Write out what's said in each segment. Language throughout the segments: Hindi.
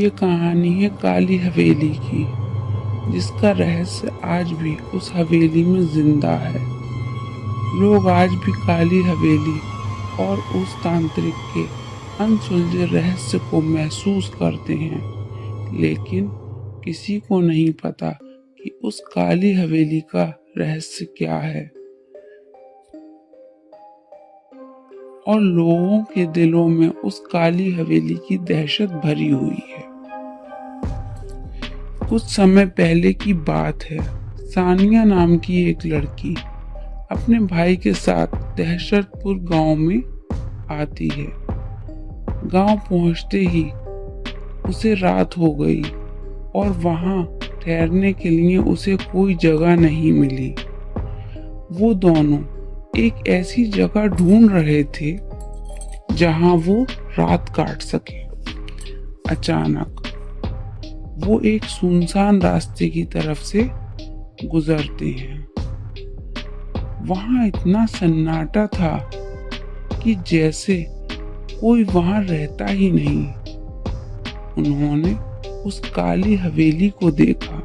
ये कहानी है काली हवेली की, जिसका रहस्य आज भी उस हवेली में जिंदा है। लोग आज भी काली हवेली और उस तांत्रिक के अनसुलझे रहस्य को महसूस करते हैं, लेकिन किसी को नहीं पता कि उस काली हवेली का रहस्य क्या है और लोगों के दिलों में उस काली हवेली की दहशत भरी हुई है। कुछ समय पहले की बात है। सानिया नाम की एक लड़की अपने भाई के साथ दहशतपुर गांव में आती है। गांव पहुंचते ही उसे रात हो गई और वहां ठहरने के लिए उसे कोई जगह नहीं मिली। वो दोनों एक ऐसी जगह ढूंढ रहे थे जहां वो रात काट सके। अचानक वो एक सुनसान रास्ते की तरफ से गुजरते हैं। वहां इतना सन्नाटा था कि जैसे कोई वहां रहता ही नहीं। उन्होंने उस काली हवेली को देखा।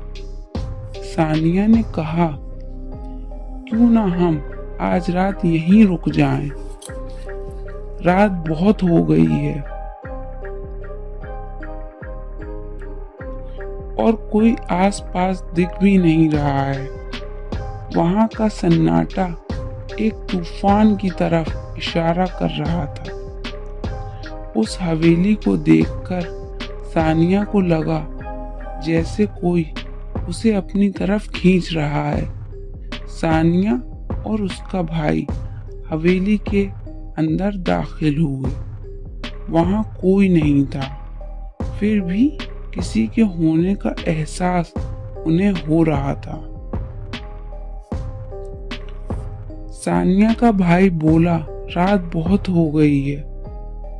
सानिया ने कहा, क्यों ना हम आज रात यहीं रुक जाएं? रात बहुत हो गई है और कोई आसपास दिख भी नहीं रहा है। वहां का सन्नाटा एक तूफान की तरफ इशारा कर रहा था। उस हवेली को देखकर सानिया को लगा जैसे कोई उसे अपनी तरफ खींच रहा है। सानिया और उसका भाई हवेली के अंदर दाखिल हुए। वहां कोई नहीं था, फिर भी किसी के होने का एहसास उन्हें हो रहा था। सानिया का भाई बोला, रात बहुत हो गई है,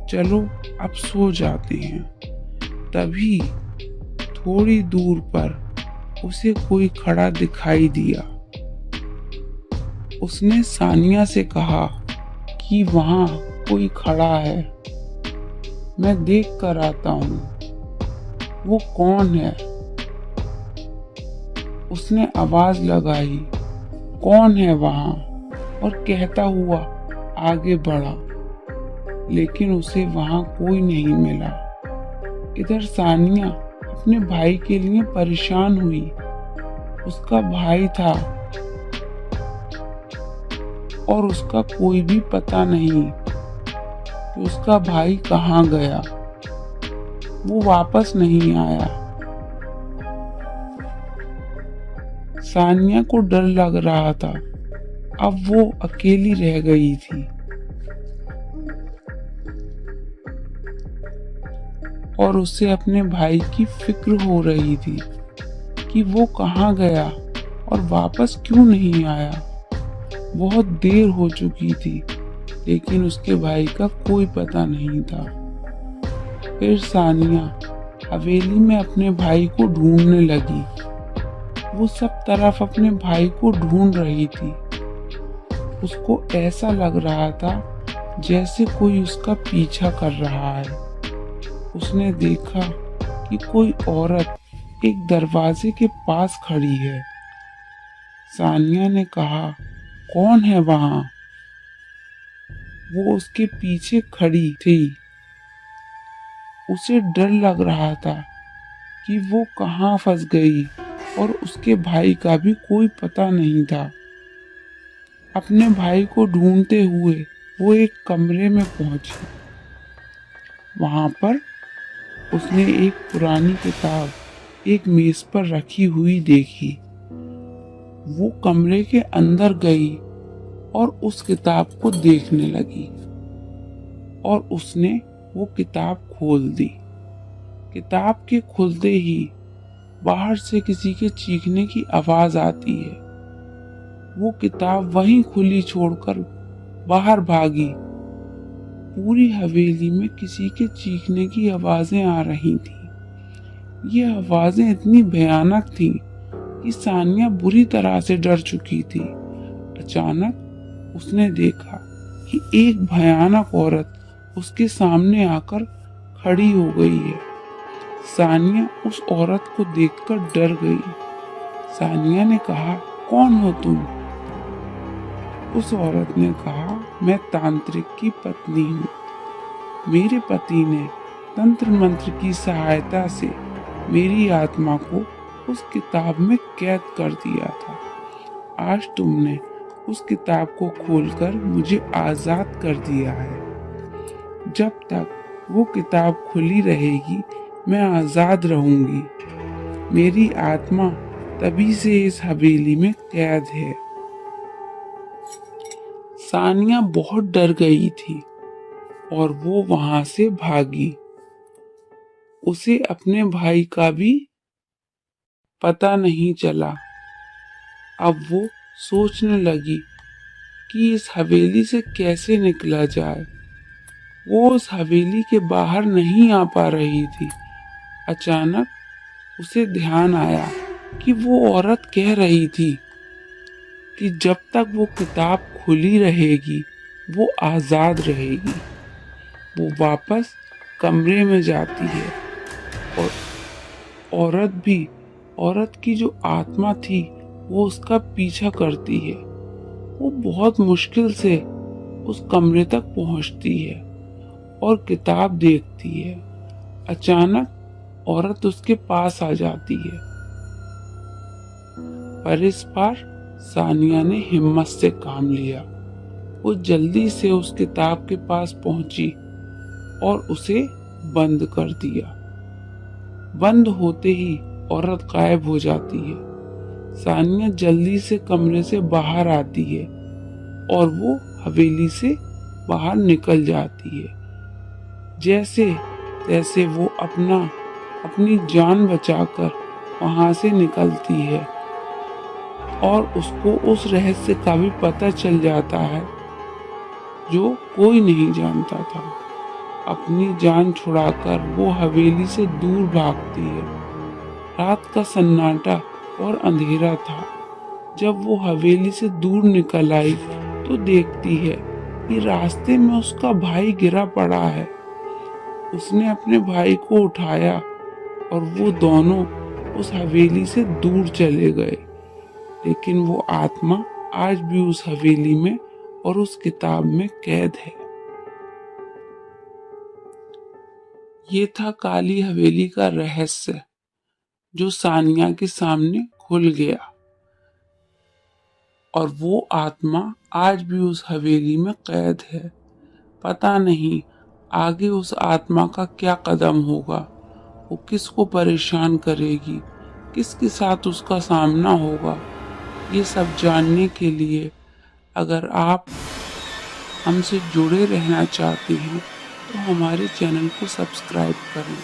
चलो अब सो जाते हैं। तभी थोड़ी दूर पर उसे कोई खड़ा दिखाई दिया। उसने सानिया से कहा कि वहां कोई खड़ा है, मैं देख कर आता हूँ। वो कौन है? उसने आवाज लगाई, कौन है वहां? और कहता हुआ आगे बढ़ा, लेकिन उसे वहां कोई नहीं मिला। इधर सानिया अपने भाई के लिए परेशान हुई। उसका भाई था और उसका कोई भी पता नहीं कि उसका भाई कहाँ गया। वो वापस नहीं आया। सानिया को डर लग रहा था। अब वो अकेली रह गई थी और उसे अपने भाई की फिक्र हो रही थी कि वो कहाँ गया और वापस क्यों नहीं आया। बहुत देर हो चुकी थी, लेकिन उसके भाई का कोई पता नहीं था। फिर सानिया हवेली में अपने भाई को ढूंढने लगी। वो सब तरफ अपने भाई को ढूंढ रही थी। उसको ऐसा लग रहा था जैसे कोई उसका पीछा कर रहा है। उसने देखा कि कोई औरत एक दरवाजे के पास खड़ी है। सानिया ने कहा, कौन है वहां? वो उसके पीछे खड़ी थी। उसे डर लग रहा था कि वो कहाँ फंस गई और उसके भाई का भी कोई पता नहीं था। अपने भाई को ढूंढते हुए वो एक कमरे में पहुंची। वहां पर उसने एक पुरानी किताब एक मेज पर रखी हुई देखी। वो कमरे के अंदर गई और उस किताब को देखने लगी और उसने वो किताब खोल दी। किताब के खुलते ही बाहर से किसी के चीखने की आवाज आती है। वो किताब वहीं खुली छोड़कर बाहर भागी। पूरी हवेली में किसी के चीखने की आवाजें आ रही थी। ये आवाजें इतनी भयानक थीं कि सानिया बुरी तरह से डर चुकी थी। अचानक उसने देखा कि एक भयानक औरत उसके सामने आकर खड़ी हो गई है। सानिया उस औरत को देखकर डर गई। सानिया ने कहा, कौन हो तुम? उस औरत ने कहा, मैं तांत्रिक की पत्नी हूँ। मेरे पति ने तंत्र मंत्र की सहायता से मेरी आत्मा को उस किताब में कैद कर दिया था। आज तुमने उस किताब को खोलकर मुझे आजाद कर दिया है। जब तक वो किताब खुली रहेगी मैं आजाद रहूंगी। मेरी आत्मा तभी से इस हवेली में कैद है। सानिया बहुत डर गई थी और वो वहां से भागी। उसे अपने भाई का भी पता नहीं चला। अब वो सोचने लगी कि इस हवेली से कैसे निकला जाए। वो उस हवेली के बाहर नहीं आ पा रही थी। अचानक उसे ध्यान आया कि वो औरत कह रही थी कि जब तक वो किताब खुली रहेगी वो आजाद रहेगी। वो वापस कमरे में जाती है और औरत की जो आत्मा थी वो उसका पीछा करती है। वो बहुत मुश्किल से उस कमरे तक पहुंचती है और किताब देखती है। अचानक औरत उसके पास आ जाती है, पर इस बार सानिया ने हिम्मत से काम लिया। वो जल्दी से उस किताब के पास पहुंची और उसे बंद कर दिया। बंद होते ही औरत गायब हो जाती है। सानिया जल्दी से कमरे से बाहर आती है और वो हवेली से बाहर निकल जाती है। जैसे तैसे वो अपनी जान बचाकर वहां से निकलती है और उसको उस रहस्य का भी पता चल जाता है जो कोई नहीं जानता था। अपनी जान छुड़ाकर वो हवेली से दूर भागती है। रात का सन्नाटा और अंधेरा था। जब वो हवेली से दूर निकल आई तो देखती है कि रास्ते में उसका भाई गिरा पड़ा है। उसने अपने भाई को उठाया और वो दोनों उस हवेली से दूर चले गए। लेकिन वो आत्मा आज भी उस हवेली में और उस किताब में कैद है। ये था काली हवेली का रहस्य जो सानिया के सामने खुल गया और वो आत्मा आज भी उस हवेली में कैद है। पता नहीं आगे उस आत्मा का क्या कदम होगा, वो किसको परेशान करेगी, किसके साथ उसका सामना होगा। ये सब जानने के लिए अगर आप हमसे जुड़े रहना चाहते हैं तो हमारे चैनल को सब्सक्राइब करें।